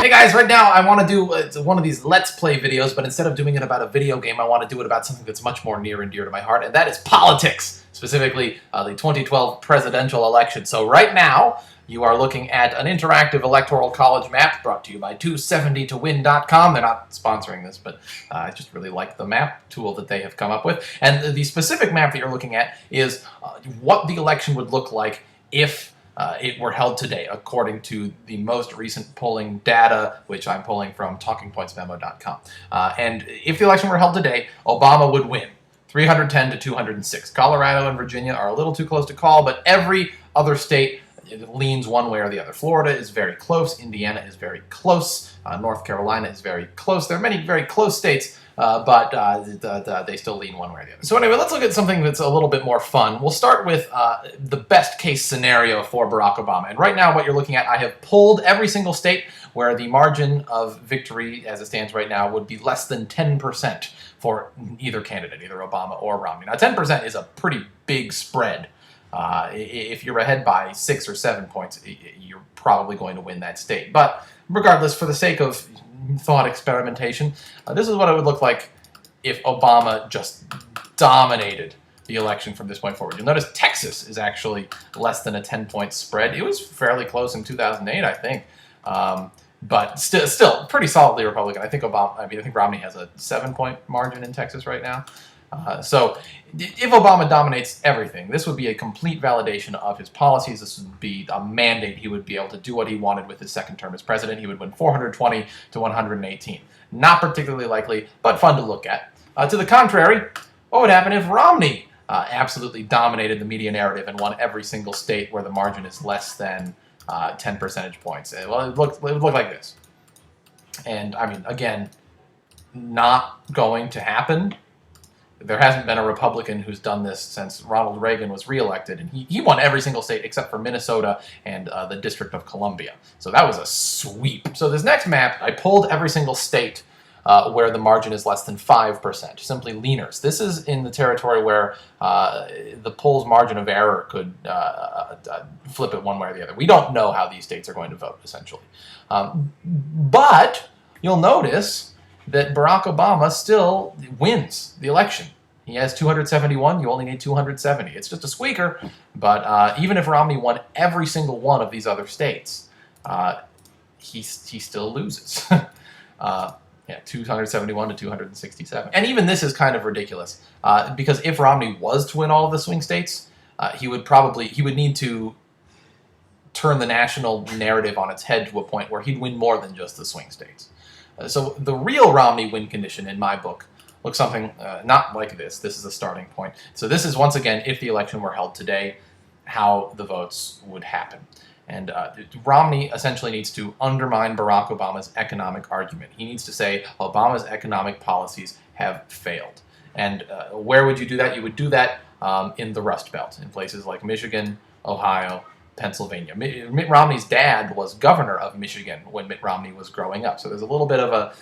Hey guys, right now I want to do one of these Let's Play videos, but instead of doing it about a video game, I want to do it about something that's much more near and dear to my heart, and that is politics, specifically the 2012 presidential election. So right now, you are looking at an interactive electoral college map brought to you by 270towin.com. They're not sponsoring this, but I just really like the map tool that they have come up with. And the specific map that you're looking at is what the election would look like if it were held today, according to the most recent polling data, which I'm pulling from TalkingPointsMemo.com. And if the election were held today, Obama would win 310 to 206. Colorado and Virginia are a little too close to call, but every other state leans one way or the other. Florida is very close. Indiana is very close. North Carolina is very close. There are many very close states, but they still lean one way or the other. So anyway, let's look at something that's a little bit more fun. We'll start with the best case scenario for Barack Obama. And right now what you're looking at, I have pulled every single state where the margin of victory as it stands right now would be less than 10% for either candidate, either Obama or Romney. Now 10% is a pretty big spread. If you're ahead by 6 or 7 points, you're probably going to win that state. But regardless, for the sake of thought experimentation, this is what it would look like if Obama just dominated the election from this point forward. You'll notice Texas is actually less than a 10-point spread. It was fairly close in 2008, I think. But still pretty solidly Republican. I think Romney has a 7-point margin in Texas right now. So if Obama dominates everything, this would be a complete validation of his policies. This would be a mandate. He would be able to do what he wanted with his second term as president. He would win 420 to 118. Not particularly likely, but fun to look at. To the contrary, what would happen if Romney absolutely dominated the media narrative and won every single state where the margin is less than 10 percentage points? Well, it would look like this. And, I mean, again, not going to happen. There hasn't been a Republican who's done this since Ronald Reagan was reelected, and he won every single state except for Minnesota and the District of Columbia. So that was a sweep. So this next map, I pulled every single state where the margin is less than 5%, simply leaners. This is in the territory where the poll's margin of error could flip it one way or the other. We don't know how these states are going to vote, essentially. But you'll notice that Barack Obama still wins the election. He has 271, you only need 270. It's just a squeaker, but even if Romney won every single one of these other states, he still loses. Yeah, 271 to 267. And even this is kind of ridiculous, because if Romney was to win all of the swing states, he would need to turn the national narrative on its head to a point where he'd win more than just the swing states. So the real Romney win condition in my book looks something not like this. This is a starting point. So this is, once again, if the election were held today, how the votes would happen. And Romney essentially needs to undermine Barack Obama's economic argument. He needs to say Obama's economic policies have failed. And where would you do that? You would do that in the Rust Belt, in places like Michigan, Ohio, Pennsylvania. Mitt Romney's dad was governor of Michigan when Mitt Romney was growing up. So there's a little bit of a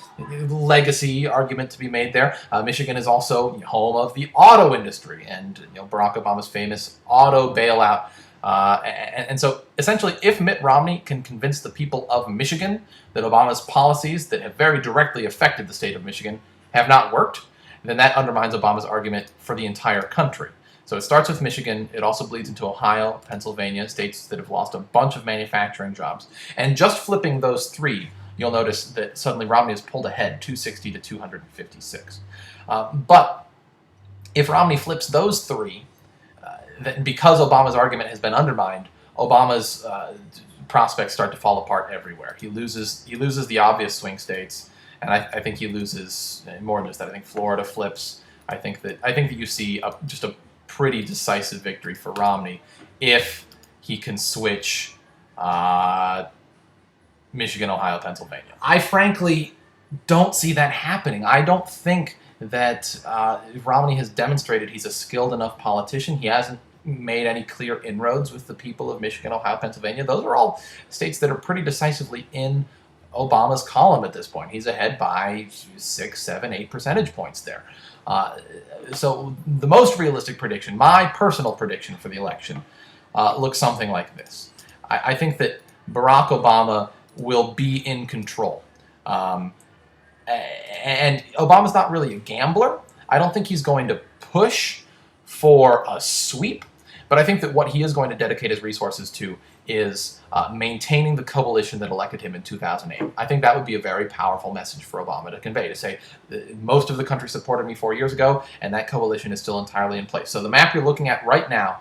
legacy argument to be made there. Michigan is also home of the auto industry and Barack Obama's famous auto bailout. And so essentially, if Mitt Romney can convince the people of Michigan that Obama's policies that have very directly affected the state of Michigan have not worked, then that undermines Obama's argument for the entire country. So it starts with Michigan, it also bleeds into Ohio, Pennsylvania, states that have lost a bunch of manufacturing jobs. And just flipping those three, you'll notice that suddenly Romney has pulled ahead, 260 to 256. But if Romney flips those three, then because Obama's argument has been undermined, Obama's prospects start to fall apart everywhere. He loses the obvious swing states, and I think he loses more than just that. I think Florida flips. I think that you see just a pretty decisive victory for Romney if he can switch Michigan, Ohio, Pennsylvania. I frankly don't see that happening. I don't think that Romney has demonstrated he's a skilled enough politician. He hasn't made any clear inroads with the people of Michigan, Ohio, Pennsylvania. Those are all states that are pretty decisively in Obama's column at this point. He's ahead by 6, 7, 8 percentage points there. So the most realistic prediction, my personal prediction for the election, looks something like this. I think that Barack Obama will be in control. And Obama's not really a gambler. I don't think he's going to push for a sweep, but I think that what he is going to dedicate his resources to is maintaining the coalition that elected him in 2008. I think that would be a very powerful message for Obama to convey, to say, most of the country supported me 4 years ago, and that coalition is still entirely in place. So the map you're looking at right now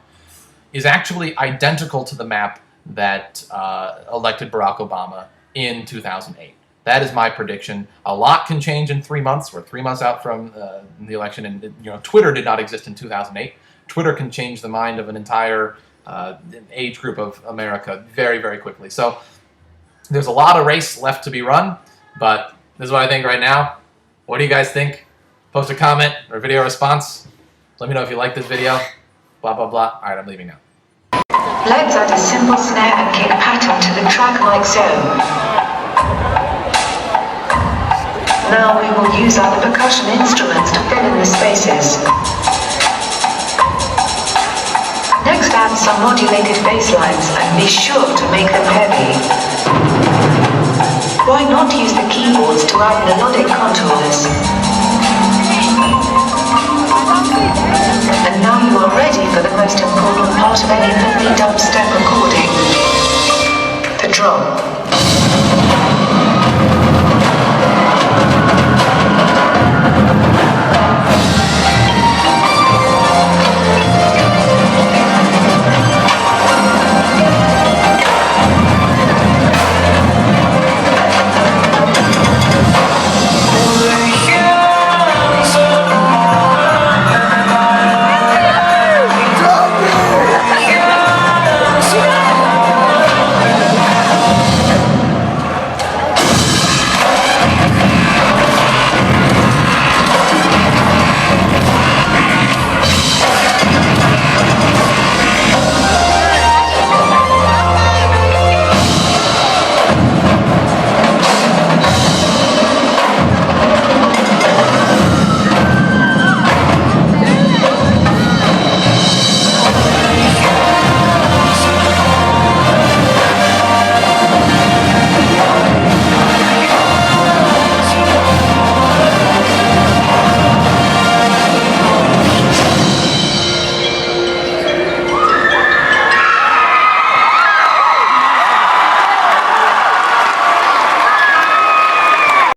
is actually identical to the map that elected Barack Obama in 2008. That is my prediction. A lot can change in 3 months. We're 3 months out from the election, and Twitter did not exist in 2008. Twitter can change the mind of an entire age group of America very, very quickly. So there's a lot of race left to be run, but this is what I think right now. What do you guys think? Post a comment or video response. Let me know if you like this video. Blah, blah, blah. All right, I'm leaving now. Let's add a simple snare and kick pattern to the track like so. Now we will use our percussion instruments to fill in the spaces. Next, add some modulated bass lines and be sure to make them heavy. Why not use the keyboards to add melodic contours? And now you are ready for the most important part of any filthy dubstep recording.